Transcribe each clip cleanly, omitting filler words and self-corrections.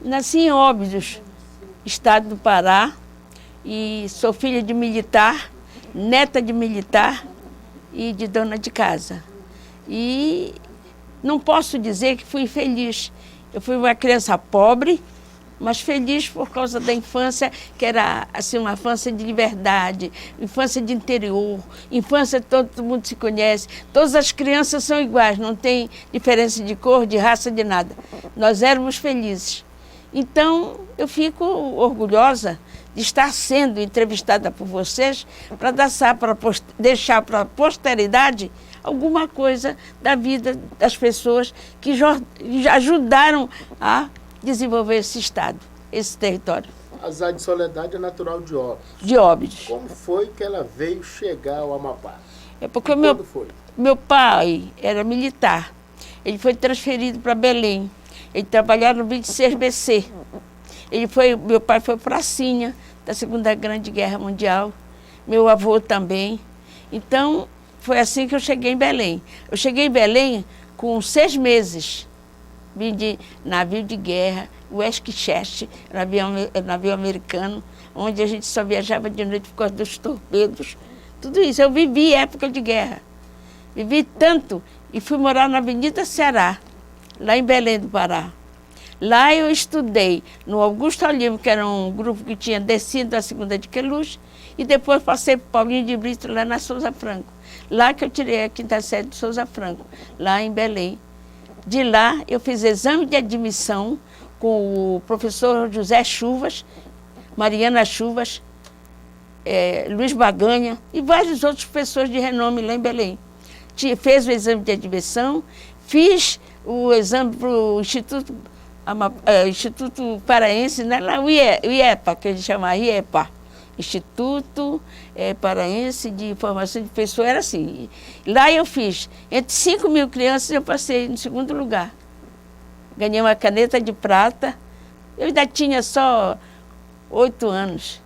Nasci em Óbidos, estado do Pará, e sou filha de militar, neta de militar e de dona de casa. E não posso dizer que fui feliz. Eu fui uma criança pobre, mas feliz por causa da infância, que era assim, uma infância de liberdade, infância de interior, infância que todo mundo se conhece. Todas as crianças são iguais, não tem diferença de cor, de raça, de nada. Nós éramos felizes. Então, eu fico orgulhosa de estar sendo entrevistada por vocês para deixar para a posteridade alguma coisa da vida das pessoas que ajudaram a desenvolver esse estado, esse território. A Zaide Soledade é natural de Óbidos. De Óbidos. Como foi que ela veio chegar ao Amapá? É porque meu pai era militar. Ele foi transferido para Belém. Ele trabalhava no 26BC. Meu pai foi pracinha da Segunda Grande Guerra Mundial. Meu avô também. Então, foi assim que eu cheguei em Belém. Eu cheguei em Belém com 6 meses. Vim de navio de guerra, o Esquicheste, navio americano, onde a gente só viajava de noite por causa dos torpedos. Tudo isso. Eu vivi época de guerra. Vivi tanto e fui morar na Avenida Ceará, lá em Belém do Pará. Lá eu estudei no Augusto Olivo, que era um grupo que tinha descido da Segunda de Queluz, e depois passei para Paulinho de Brito, lá na Souza Franco. Lá que eu tirei a 5ª série de Souza Franco, lá em Belém. De lá eu fiz exame de admissão com o professor José Chuvas, Mariana Chuvas, Luiz Baganha e vários outros professores de renome lá em Belém. Fez o exame de admissão, fiz o exame para o Instituto Paraense, né? Lá, o IEPA, que a gente chama IEPA, Instituto Paraense de Formação de Pessoas, era assim. Lá eu fiz, entre 5.000 crianças, eu passei no 2º lugar. Ganhei uma caneta de prata, eu ainda tinha só 8 anos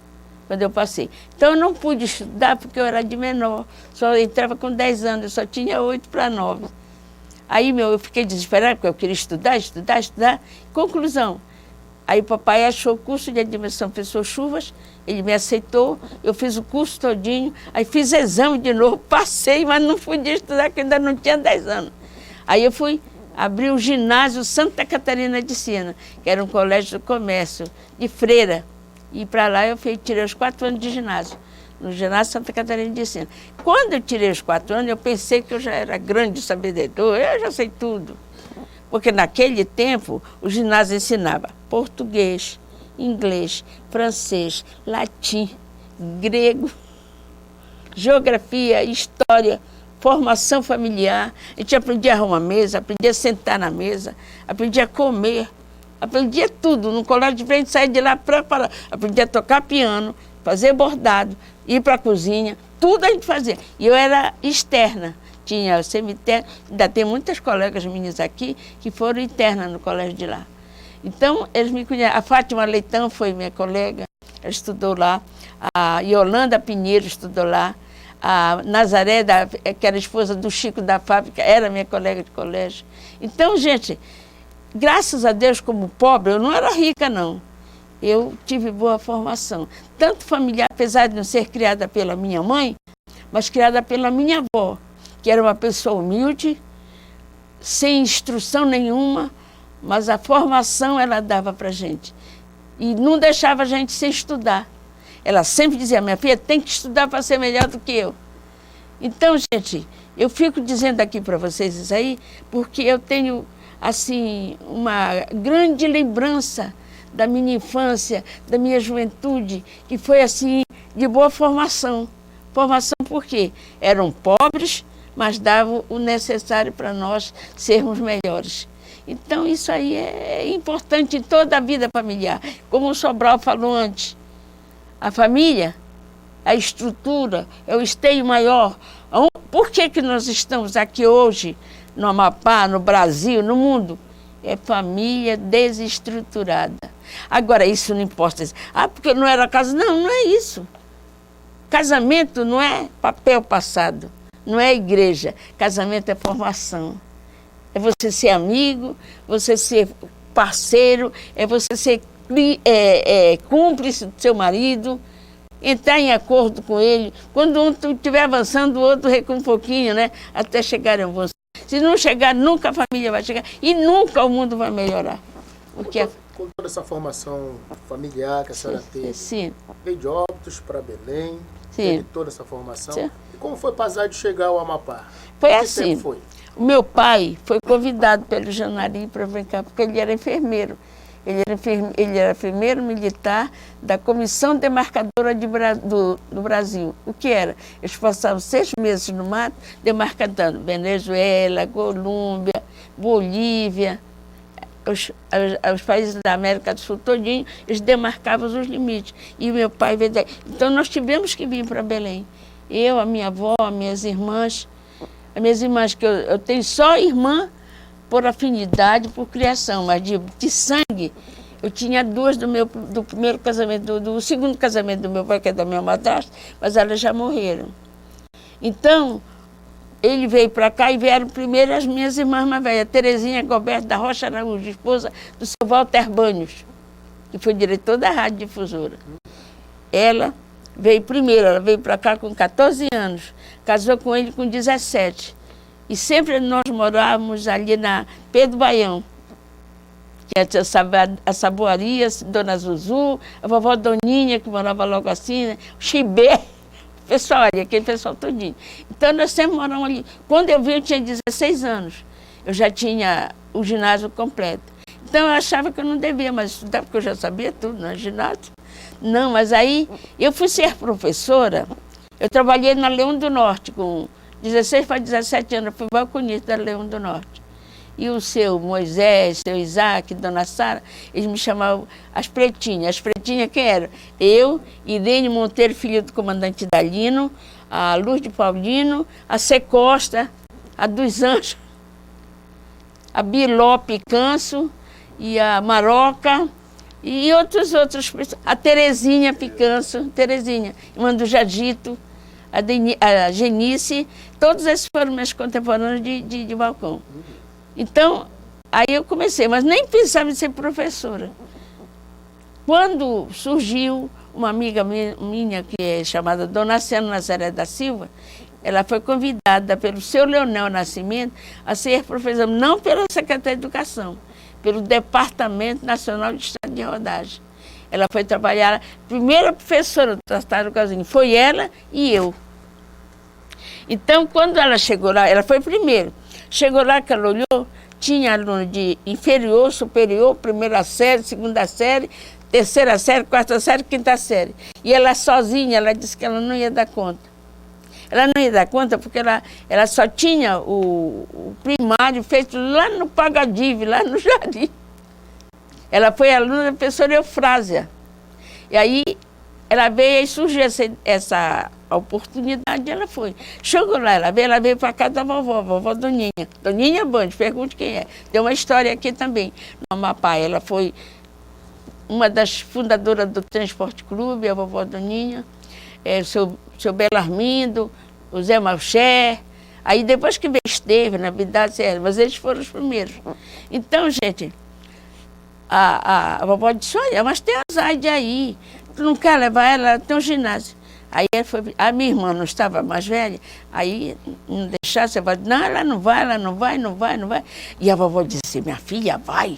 quando eu passei. Então eu não pude estudar porque eu era de menor, só entrava com 10 anos, eu só tinha 8 para 9. Aí eu fiquei desesperada, porque eu queria estudar. Conclusão, aí o papai achou o curso de admissão Professor Chuvas, ele me aceitou, eu fiz o curso todinho, aí fiz exame de novo, passei, mas não podia estudar, porque ainda não tinha 10 anos. Aí eu fui abrir o ginásio Santa Catarina de Sena, que era um colégio do comércio, de freira. E para lá eu tirei os 4 anos de ginásio, no ginásio Santa Catarina de Sena. Quando eu tirei os 4 anos, eu pensei que eu já era grande sabedor, eu já sei tudo. Porque naquele tempo o ginásio ensinava português, inglês, francês, latim, grego, geografia, história, formação familiar. A gente aprendia a arrumar mesa, aprendia a sentar na mesa, aprendia a comer, aprendia tudo. No colégio de frente, saía de lá preparado. Aprendia a tocar piano, fazer bordado, ir para a cozinha, tudo a gente fazia. E eu era externa. Tinha cemitério, ainda tem muitas colegas minhas aqui que foram internas no colégio de lá. Então, eles me conhecem. A Fátima Leitão foi minha colega, ela estudou lá. A Yolanda Pinheiro estudou lá. A Nazaré, que era esposa do Chico da fábrica, era minha colega de colégio. Então, gente, graças a Deus, como pobre, eu não era rica, não. Eu tive boa formação. Tanto familiar, apesar de não ser criada pela minha mãe, mas criada pela minha avó, que era uma pessoa humilde, sem instrução nenhuma, mas a formação ela dava para a gente. E não deixava a gente sem estudar. Ela sempre dizia, minha filha, tem que estudar para ser melhor do que eu. Então, gente, eu fico dizendo aqui para vocês isso aí, porque eu tenho, assim, uma grande lembrança da minha infância, da minha juventude, que foi, assim, de boa formação. Formação por quê? Eram pobres, mas davam o necessário para nós sermos melhores. Então, isso aí é importante em toda a vida familiar. Como o Sobral falou antes, a família, a estrutura, é o esteio maior. Por que nós estamos aqui hoje, no Amapá, no Brasil, no mundo? É família desestruturada. Agora, isso não importa. Porque não era casa. Não, não é isso. Casamento não é papel passado. Não é igreja. Casamento é formação. É você ser amigo, você ser parceiro, é você ser cúmplice do seu marido, entrar em acordo com ele. Quando um estiver avançando, o outro recua um pouquinho, né? Até chegar a você. Se não chegar, nunca a família vai chegar e nunca o mundo vai melhorar. Porque com toda essa formação familiar que a senhora teve, sim. Veio de Óbidos para Belém, Sim. teve toda essa formação. Sim. E como foi para Zaide chegar ao Amapá? Foi Que assim. tempo foi? O meu pai foi convidado pelo Janari para vir cá, porque ele era enfermeiro. Ele era enfermeiro militar da Comissão Demarcadora do Brasil. O que era? Eles passavam 6 meses no mato demarcando Venezuela, Colômbia, Bolívia, os países da América do Sul todinho, eles demarcavam os limites. E meu pai veio daí. Então nós tivemos que vir para Belém. Eu, a minha avó, as minhas irmãs, que eu tenho só irmã por afinidade, por criação, mas de sangue, eu tinha 2 do primeiro casamento, do segundo casamento do meu pai, que é da minha madrasta, mas elas já morreram. Então, ele veio para cá e vieram primeiro as minhas irmãs mais velhas, Terezinha Goberto da Rocha Araújo, esposa do seu Walter Banhos, que foi diretor da Rádio Difusora. Ela veio primeiro, ela veio para cá com 14 anos, casou com ele com 17. E sempre nós morávamos ali na Pedro Baião, que é a Saboaria, Dona Zuzu, a vovó Doninha, que morava logo assim, né? O Chibé, o pessoal ali, aquele pessoal todinho. Então nós sempre moramos ali. Quando eu vim, eu tinha 16 anos. Eu já tinha o ginásio completo. Então eu achava que eu não devia mais estudar, porque eu já sabia tudo no ginásio. Não, mas aí eu fui ser professora. Eu trabalhei na Leão do Norte com 16 para 17 anos, eu fui balconista da Leão do Norte. E o seu Moisés, seu Isaac, Dona Sara, eles me chamavam as Pretinhas. As Pretinhas quem eram? Eu, Irene Monteiro, filha do comandante Dalino, a Luz de Paulino, a C. Costa, a dos Anjos, a Biló Picanço e a Maroca e outros, a Terezinha Picanço, Terezinha, irmã do Jadito, a Genice, todos esses foram meus contemporâneos de balcão. Então, aí eu comecei, mas nem pensava em ser professora. Quando surgiu uma amiga minha, que é chamada Dona Sena Nazaré da Silva, ela foi convidada pelo seu Leonel Nascimento a ser professora, não pela Secretaria de Educação, pelo Departamento Nacional de Estado de Rodagem. Ela foi trabalhar, a primeira professora do Tartarugazinho foi ela e eu. Então, quando ela chegou lá, ela foi primeiro. Chegou lá que ela olhou, tinha aluno de inferior, superior, primeira série, segunda série, terceira série, quarta série, quinta série. E ela sozinha, ela disse que ela não ia dar conta. Ela não ia dar conta porque ela só tinha o primário feito lá no Pagadive, lá no Jardim. Ela foi aluna da professora Eufrásia. E aí ela veio e surgiu essa oportunidade, ela foi. Chegou lá, ela veio para casa da vovó Doninha. Doninha Bandes, pergunte quem é. Tem uma história aqui também, no Amapá. Ela foi uma das fundadoras do Transporte Clube, a vovó Doninha, o seu Belarmindo, o Zé Malché. Aí depois que veio Esteve, na verdade, mas eles foram os primeiros. Então, gente, a vovó disse, olha, mas tem a Zaide aí, tu não quer levar ela, tem um ginásio. Aí a minha irmã não estava mais velha, aí não deixasse, não, ela não vai. E a vovó disse, minha filha, vai.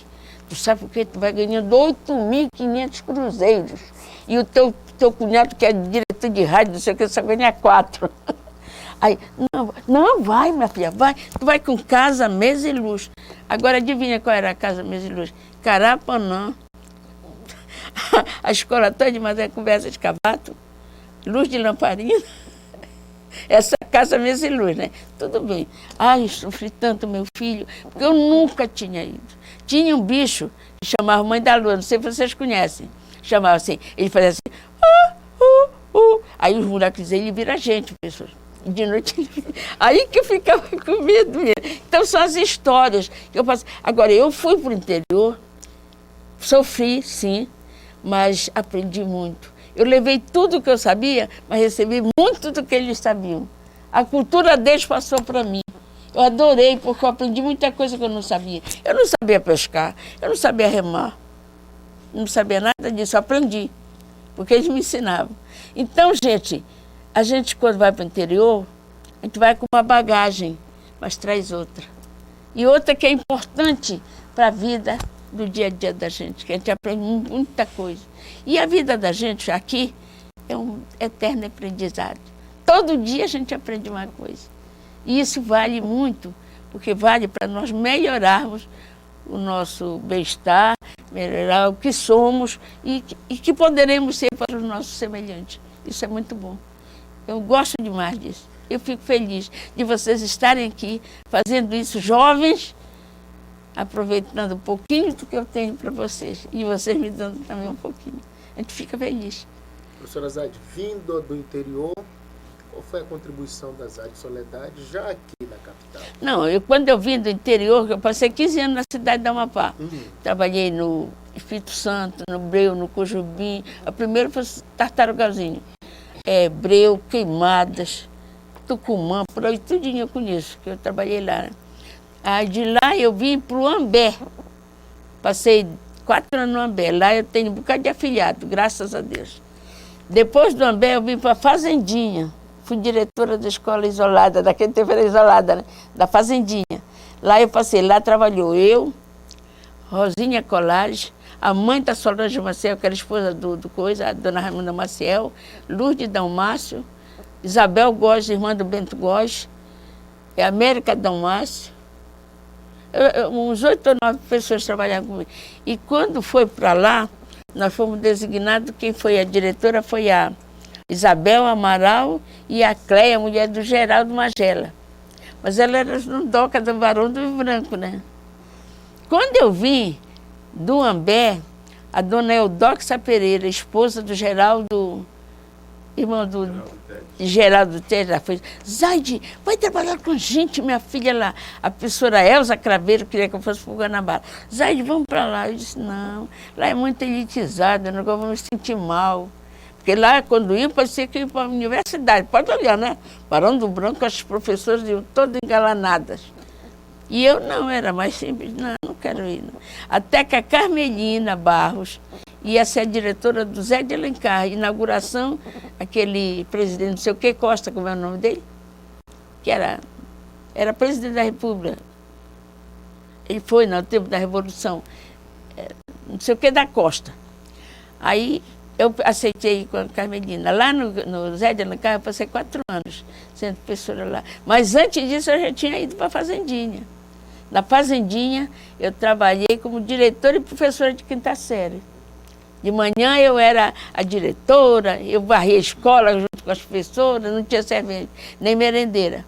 Tu sabe por quê? Tu vai ganhando 8.500 cruzeiros. E o teu cunhado, que é diretor de rádio, não sei o que, só ganha 4. Aí, não, vai, minha filha, vai. Tu vai com casa, mesa e luz. Agora, adivinha qual era a casa, mesa e luz? Carapanã. A escola toda de madeira, conversa de cavato, luz de lamparina. Essa casa, mesa e luz, né? Tudo bem. Ai, sofri tanto, meu filho, porque eu nunca tinha ido. Tinha um bicho que chamava Mãe da Lua, não sei se vocês conhecem. Chamava assim, ele fazia assim, Aí os moleques diziam, ele vira gente, pessoas. De noite, aí que eu ficava com medo mesmo. Então são as histórias que eu passo. Agora, eu fui para o interior, sofri, sim, mas aprendi muito. Eu levei tudo o que eu sabia, mas recebi muito do que eles sabiam. A cultura deles passou para mim. Eu adorei, porque eu aprendi muita coisa que eu não sabia. Eu não sabia pescar, eu não sabia remar, não sabia nada disso, eu aprendi, porque eles me ensinavam. Então, gente, a gente quando vai para o interior, a gente vai com uma bagagem, mas traz outra. E outra que é importante para a vida do dia a dia da gente, que a gente aprende muita coisa. E a vida da gente aqui é um eterno aprendizado. Todo dia a gente aprende uma coisa. E isso vale muito, porque vale para nós melhorarmos o nosso bem-estar, melhorar o que somos e que poderemos ser para os nossos semelhantes. Isso é muito bom. Eu gosto demais disso. Eu fico feliz de vocês estarem aqui fazendo isso, jovens, aproveitando um pouquinho do que eu tenho para vocês. E vocês me dando também um pouquinho. A gente fica feliz. Professora Zaide, vindo do interior, qual foi a contribuição da Zaide Soledade já aqui na capital? Não, quando eu vim do interior, eu passei 15 anos na cidade de Amapá. Trabalhei no Espírito Santo, no Breu, no Cujubim. A primeira foi Tartarugazinho. Breu, Queimadas, Tucumã, por aí tudinho eu conheço, que eu trabalhei lá. Né? Aí de lá eu vim para o Ambé. Passei 4 anos no Ambé. Lá eu tenho um bocado de afilhado, graças a Deus. Depois do Ambé eu vim para a Fazendinha. Fui diretora da escola isolada, daquele tempo era isolada, né? Da Fazendinha. Lá eu passei, lá trabalhou eu, Rosinha Colares, a mãe da Solange Maciel, que era esposa do Coisa, a dona Raimunda Maciel, Lourdes Dalmácio, Isabel Góes, irmã do Bento Góes, América Dalmácio. Uns 8 ou 9 pessoas trabalhavam comigo. E quando foi para lá, nós fomos designados, quem foi a diretora foi a Isabel Amaral e a Cleia, mulher do Geraldo Magela. Mas ela era doca do Barão do Rio Branco, né? Quando eu vim do Ambé, a dona Eudoxa Pereira, esposa do Geraldo, irmão do Geraldo Teles, ela foi, Zaide, vai trabalhar com a gente, minha filha lá. A professora Elza Craveiro queria que eu fosse para o Guanabara. Zaide, vamos para lá. Eu disse, não, lá é muito elitizado, eu vou me sentir mal. Porque lá, quando ia, parecia que ia para a universidade. Pode olhar, né? Barão do Branco, as professoras iam todas engalanadas. E eu não, era mais simples, não quero ir. Não. Até que a Carmelina Barros ia ser a diretora do Zé de Alencar, inauguração, aquele presidente, não sei o que, Costa, como é o nome dele? Que era presidente da República. Ele foi no tempo da Revolução, não sei o que, da Costa. Aí eu aceitei com a Carmelina. Lá no Zé de Alencar, eu passei 4 anos sendo professora lá. Mas antes disso, eu já tinha ido para a Fazendinha. Na Fazendinha, eu trabalhei como diretora e professora de 5ª série. De manhã eu era a diretora, eu varria a escola junto com as professoras, não tinha servente, nem merendeira.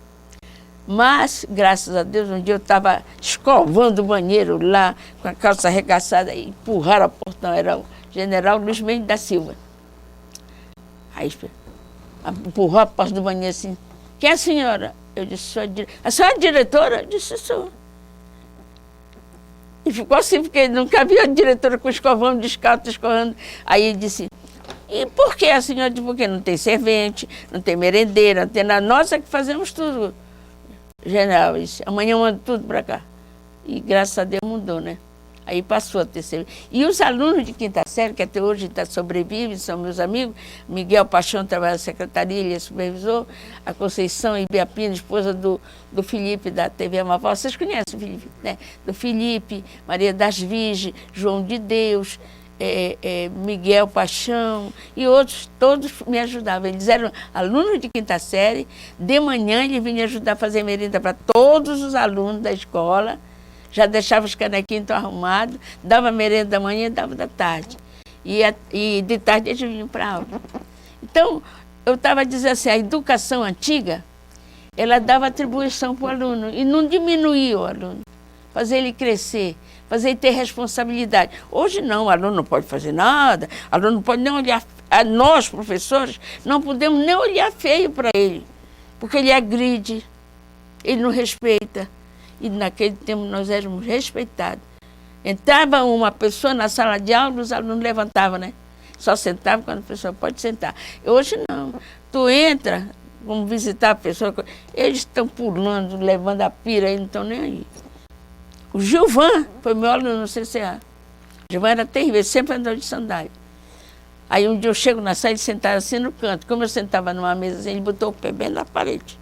Mas, graças a Deus, um dia eu estava escovando o banheiro lá, com a calça arregaçada, e empurraram o portão, era o general Luiz Mendes da Silva. Aí empurrou a porta do banheiro assim, quem é a senhora? Eu disse, sou a senhora é diretora? Eu disse, sou. E ficou assim, porque nunca havia a diretora com escovão descalço, escovando. Aí ele disse, e por que a senhora? Porque não tem servente, não tem merendeira, não tem nada. Nós é que fazemos tudo. General, eu disse, amanhã eu mando tudo para cá. E graças a Deus mudou, né? Aí passou a ter serviço. E os alunos de 5ª série, que até hoje sobrevivem, são meus amigos, Miguel Paixão trabalha na secretaria, ele é supervisor, a Conceição Ibiapina, esposa do Felipe, da TV Amapá. Vocês conhecem o Felipe, né? Do Felipe, Maria das Virgens, João de Deus, Miguel Paixão e outros, todos me ajudavam. Eles eram alunos de 5ª série, de manhã eles vinham ajudar a fazer merenda para todos os alunos da escola, já deixava os canequinhos tão arrumados, dava merenda da manhã e dava da tarde. E de tarde eles vinham para a aula. Então, eu estava dizendo assim, a educação antiga, ela dava atribuição para o aluno e não diminuía o aluno, fazer ele crescer, fazer ele ter responsabilidade. Hoje não, o aluno não pode fazer nada, o aluno não pode nem olhar, nós, professores, não podemos nem olhar feio para ele, porque ele agride, ele não respeita. E naquele tempo nós éramos respeitados. Entrava uma pessoa na sala de aula, os alunos levantavam, né? Só sentavam quando a pessoa pode sentar. Hoje não. Tu entra, vamos visitar a pessoa. Eles estão pulando, levando a pira, eles não estão nem aí. O Gilvan foi meu aluno no CCA. O Gilvan era terrível, sempre andou de sandália. Aí um dia eu chego na sala e sentaram assim no canto. Como eu sentava numa mesa assim, ele botou o pé bem na parede.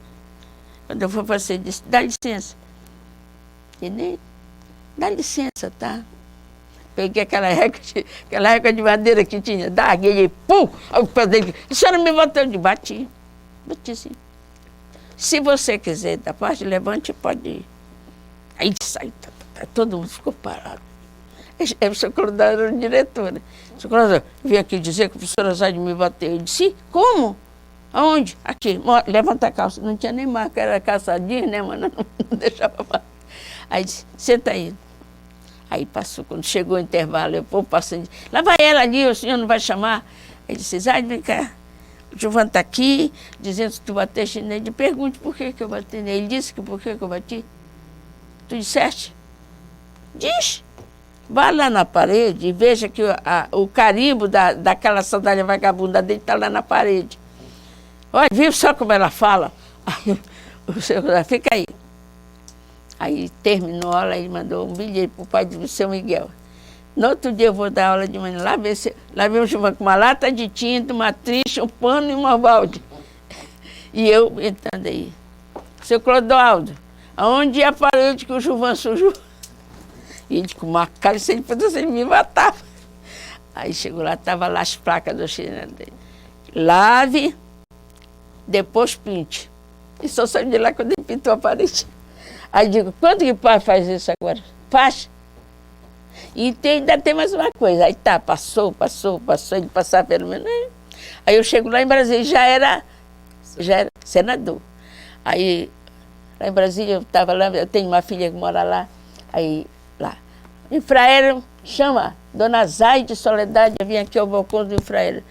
Quando eu fui fazer, ele disse, dá licença. Ele nem, dá licença, tá? Peguei aquela régua de madeira que tinha, ele, pum! O pé dele, a senhora me botou de bati assim. Se você quiser, da parte, levante, pode ir. Aí sai, todo mundo ficou parado. O seu Clodão era o diretor, né? O seu Clodão veio aqui dizer que a professora Zaide me bateu. Eu disse, como? Aonde? Aqui, levanta a calça. Não tinha nem marca, era calçadinha, né, mano? Não deixava mais. Aí disse, senta aí. Aí passou, quando chegou o intervalo, eu passei, lá vai ela ali, o senhor não vai chamar? Ele disse, Zaide, vem cá. O Gilvan está aqui, dizendo que tu bateste nele. Pergunte por que eu bati nele. Ele disse que por que eu bati. Tu disseste? Diz. Vá lá na parede e veja que o carimbo daquela sandália vagabunda dele está lá na parede. Olha, viu só como ela fala? Aí, o senhor, fica aí. Aí terminou a aula, ele mandou um bilhete para o pai do seu Miguel. No outro dia eu vou dar aula de manhã. Lá vem o Gilvan com uma lata de tinta, uma tricha, um pano e uma balde. E eu entrando aí. Seu Clodoaldo, aonde é a parede que o Gilvan sujou? E ele com uma cara, se ele pudesse, ele me matava. Aí chegou lá, estava lá as placas do chinelo dele. Lave, depois pinte. E só saiu de lá quando ele pintou a parede. Aí digo, quanto que o pai faz isso agora? Faz. E ainda tem mais uma coisa. Aí tá, passou, ele passava pelo menos. Aí eu chego lá em Brasília, já era senador. Aí, lá em Brasília, eu estava lá, eu tenho uma filha que mora lá. Aí, lá. Infraero, chama, Dona Zaide Soledade, eu vim aqui ao balcão do Infraero.